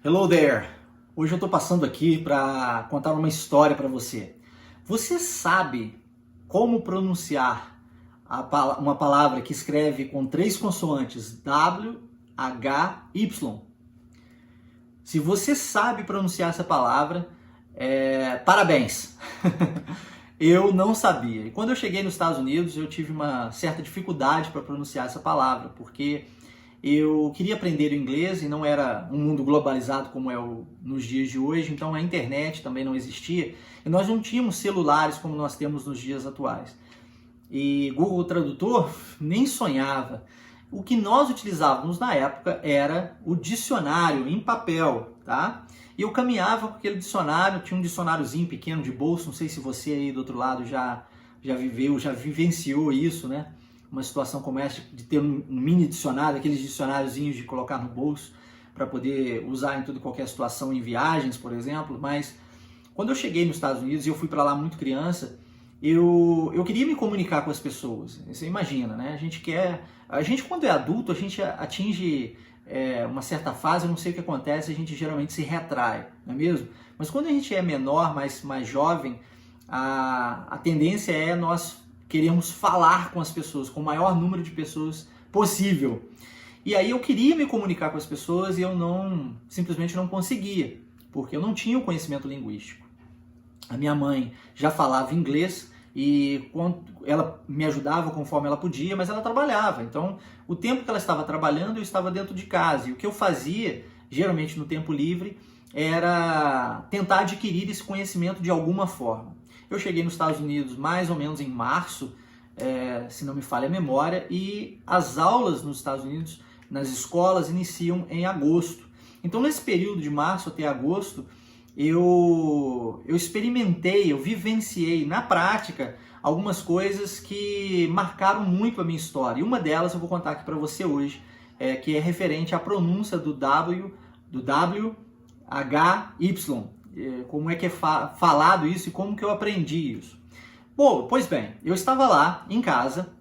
Hello there! Hoje eu estou passando aqui para contar uma história para você. Você sabe como pronunciar uma palavra que escreve com 3 consoantes W, H, Y? Se você sabe pronunciar essa palavra, parabéns! Eu não sabia. E quando eu cheguei nos Estados Unidos, eu tive uma certa dificuldade para pronunciar essa palavra, porque eu queria aprender o inglês e não era um mundo globalizado como é nos dias de hoje, então a internet também não existia e nós não tínhamos celulares como nós temos nos dias atuais. E Google Tradutor nem sonhava. O que nós utilizávamos na época era o dicionário em papel, tá? E eu caminhava com aquele dicionário, tinha um dicionáriozinho pequeno de bolso, não sei se você aí do outro lado já viveu, já vivenciou isso, né? Uma situação como essa de ter um mini dicionário, aqueles dicionáriozinhos de colocar no bolso para poder usar em toda e qualquer situação, em viagens, por exemplo. Mas quando eu cheguei nos Estados Unidos e eu fui para lá muito criança, eu queria me comunicar com as pessoas. Você imagina, né? A gente quando é adulto, a gente atinge uma certa fase, eu não sei o que acontece, a gente geralmente se retrai, não é mesmo? Mas quando a gente é menor, mais jovem, a tendência é nós queremos falar com as pessoas, com o maior número de pessoas possível. E aí eu queria me comunicar com as pessoas e eu simplesmente não conseguia, porque eu não tinha o conhecimento linguístico. A minha mãe já falava inglês e ela me ajudava conforme ela podia, mas ela trabalhava. Então, o tempo que ela estava trabalhando, eu estava dentro de casa. E o que eu fazia, geralmente no tempo livre, era tentar adquirir esse conhecimento de alguma forma. Eu cheguei nos Estados Unidos mais ou menos em março, se não me falha a memória, e as aulas nos Estados Unidos, nas escolas, iniciam em agosto. Então, nesse período de março até agosto, eu experimentei, eu vivenciei na prática algumas coisas que marcaram muito a minha história. E uma delas eu vou contar aqui para você hoje, que é referente à pronúncia do W, H, Y. Como é que é falado isso e como que eu aprendi isso. Bom, pois bem, eu estava lá em casa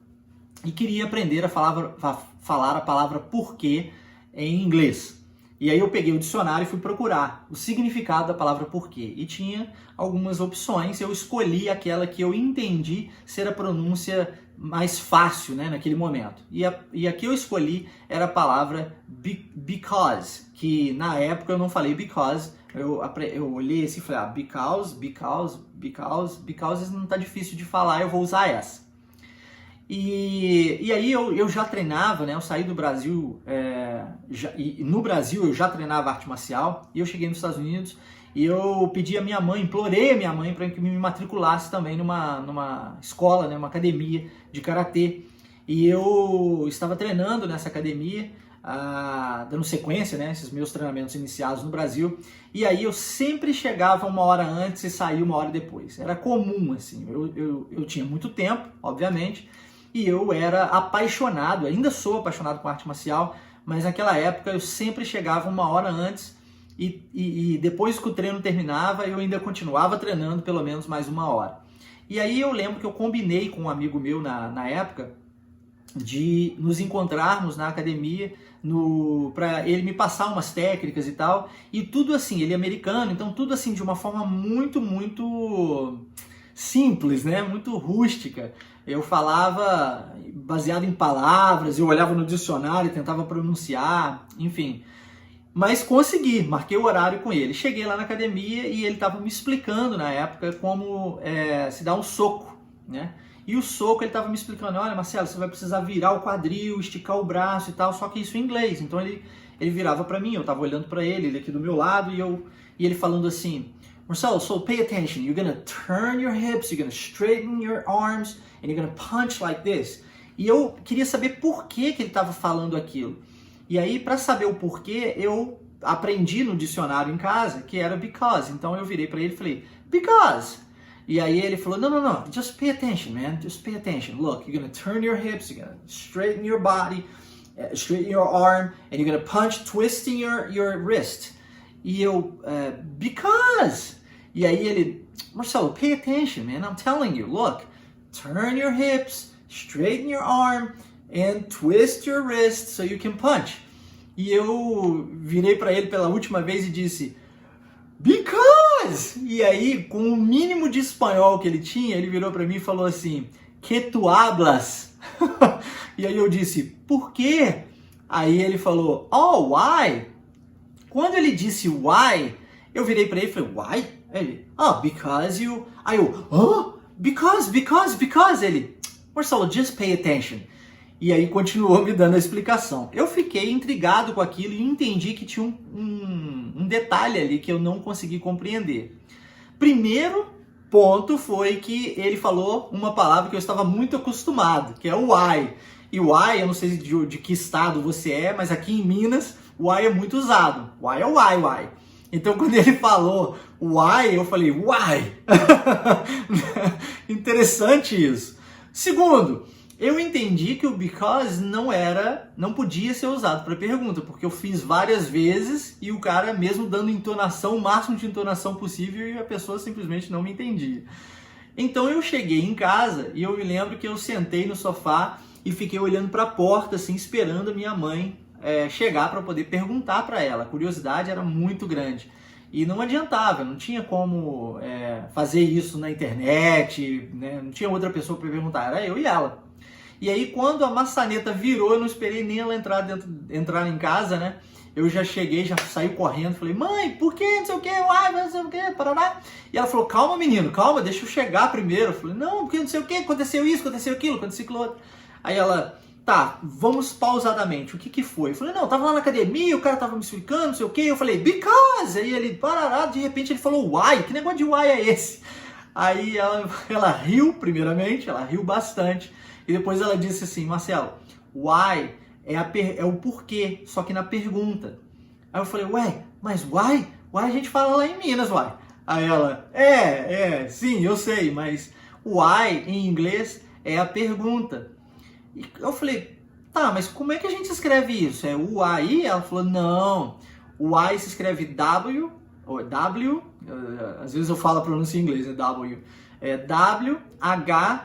e queria aprender a falar a palavra porquê em inglês. E aí eu peguei o dicionário e fui procurar o significado da palavra porquê. E tinha algumas opções, eu escolhi aquela que eu entendi ser a pronúncia mais fácil, né, naquele momento. E a que eu escolhi era a palavra because, que na época eu não falei because, eu olhei assim e falei, because não tá difícil de falar, eu vou usar essa. E aí eu já treinava, né? Eu saí do Brasil, e no Brasil eu já treinava arte marcial, e eu cheguei nos Estados Unidos e eu pedi a minha mãe, implorei a minha mãe para que me matriculasse também numa escola, né? Uma academia de karatê. E eu estava treinando nessa academia, dando sequência, né, esses meus treinamentos iniciados no Brasil, e aí eu sempre chegava 1 hora antes e saía 1 hora depois. Era comum, assim, eu tinha muito tempo, obviamente, e eu era apaixonado, ainda sou apaixonado com arte marcial, mas naquela época eu sempre chegava 1 hora antes e depois que o treino terminava, eu ainda continuava treinando pelo menos mais 1 hora. E aí eu lembro que eu combinei com um amigo meu na época de nos encontrarmos na academia para ele me passar umas técnicas e tal, e tudo assim, ele é americano, então tudo assim de uma forma muito, muito simples, né? Muito rústica. Eu falava baseado em palavras, eu olhava no dicionário, tentava pronunciar, enfim. Mas consegui, marquei o horário com ele. Cheguei lá na academia e ele estava me explicando na época como se dá um soco, né? E o soco ele estava me explicando, olha Marcelo, você vai precisar virar o quadril, esticar o braço e tal, só que isso em inglês. Então ele virava para mim, eu estava olhando para ele aqui do meu lado e ele falando assim, Marcelo, so pay attention, you're gonna turn your hips, you're gonna straighten your arms, and you're gonna punch like this. E eu queria saber por que ele estava falando aquilo. E aí, para saber o porquê, eu aprendi no dicionário em casa que era because. Então eu virei para ele e falei, because. E aí ele falou, no, just pay attention, man, just pay attention. Look, you're gonna turn your hips, you're gonna straighten your body, straighten your arm, and you're gonna punch, twisting your wrist. E eu, because. E aí ele, Marcelo, pay attention, man, I'm telling you, look, turn your hips, straighten your arm, and twist your wrist so you can punch. e eu virei para ele pela última vez e disse, because! E aí, com o mínimo de espanhol que ele tinha, ele virou para mim e falou assim, que tu hablas? E aí eu disse, por quê? Aí ele falou, oh, why? Quando ele disse why, eu virei para ele e falei, why? Ele, oh, because you... Aí eu, oh, because. Ele, Marcelo, just pay attention. E aí continuou me dando a explicação. Eu fiquei intrigado com aquilo e entendi que tinha um detalhe ali que eu não consegui compreender. Primeiro ponto foi que ele falou uma palavra que eu estava muito acostumado, que é o why. E o why, eu não sei de que estado você é, mas aqui em Minas, o why é muito usado. Why é o why. Então, quando ele falou why, eu falei, why? Interessante isso. Segundo, eu entendi que o because não podia ser usado para pergunta, porque eu fiz várias vezes e o cara mesmo dando entonação, o máximo de entonação possível, e a pessoa simplesmente não me entendia. Então eu cheguei em casa e eu me lembro que eu sentei no sofá e fiquei olhando para a porta, assim, esperando a minha mãe chegar para poder perguntar para ela. A curiosidade era muito grande. E não adiantava, não tinha como fazer isso na internet, né? Não tinha outra pessoa para perguntar, era eu e ela. E aí, quando a maçaneta virou, eu não esperei nem ela entrar em casa, né? Eu já cheguei, já saí correndo, falei, mãe, por que não sei o que, não sei o que, parará. E ela falou, calma menino, calma, deixa eu chegar primeiro. Eu falei, não, porque não sei o que, aconteceu isso, aconteceu aquilo, aconteceu aquilo outro. Aí ela, tá, vamos pausadamente, o que foi? Eu falei, não, tava lá na academia, o cara tava me explicando, não sei o que. Eu falei, because! Aí ele, parará, de repente ele falou, why? Que negócio de why é esse? Aí ela riu, primeiramente, ela riu bastante. E depois ela disse assim, Marcelo, why é o porquê, só que na pergunta. Aí eu falei, ué, mas why? Why a gente fala lá em Minas, why? Aí ela, sim, eu sei, mas why em inglês é a pergunta. E eu falei, tá, mas como é que a gente escreve isso? É why? Ela falou, não, why se escreve W, ou W, às vezes eu falo a pronúncia em inglês, é W, é W-H-Y.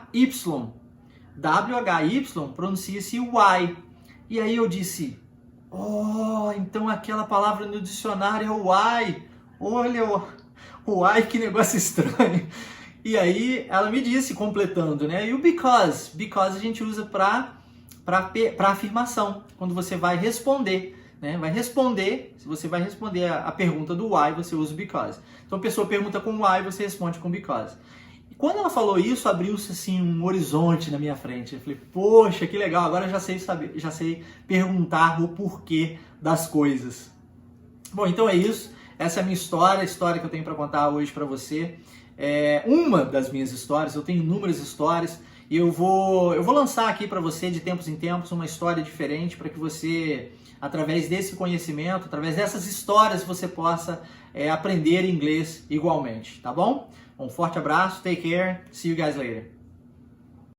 W-H-Y pronuncia-se Y. E aí eu disse, oh, então aquela palavra no dicionário é o Y. Olha o Y, que negócio estranho. E aí ela me disse, completando, né? E o because? Because a gente usa para afirmação, quando você vai responder. Né? Se você vai responder a pergunta do why, você usa o because. Então a pessoa pergunta com why, você responde com because. Quando ela falou isso, abriu-se assim um horizonte na minha frente. Eu falei, poxa, que legal, agora eu já sei perguntar o porquê das coisas. Bom, então é isso. Essa é a minha história, a história que eu tenho para contar hoje para você. É uma das minhas histórias, eu tenho inúmeras histórias e eu vou lançar aqui para você de tempos em tempos uma história diferente para que você, através desse conhecimento, através dessas histórias, você possa aprender inglês igualmente, tá bom? Um forte abraço, take care, see you guys later.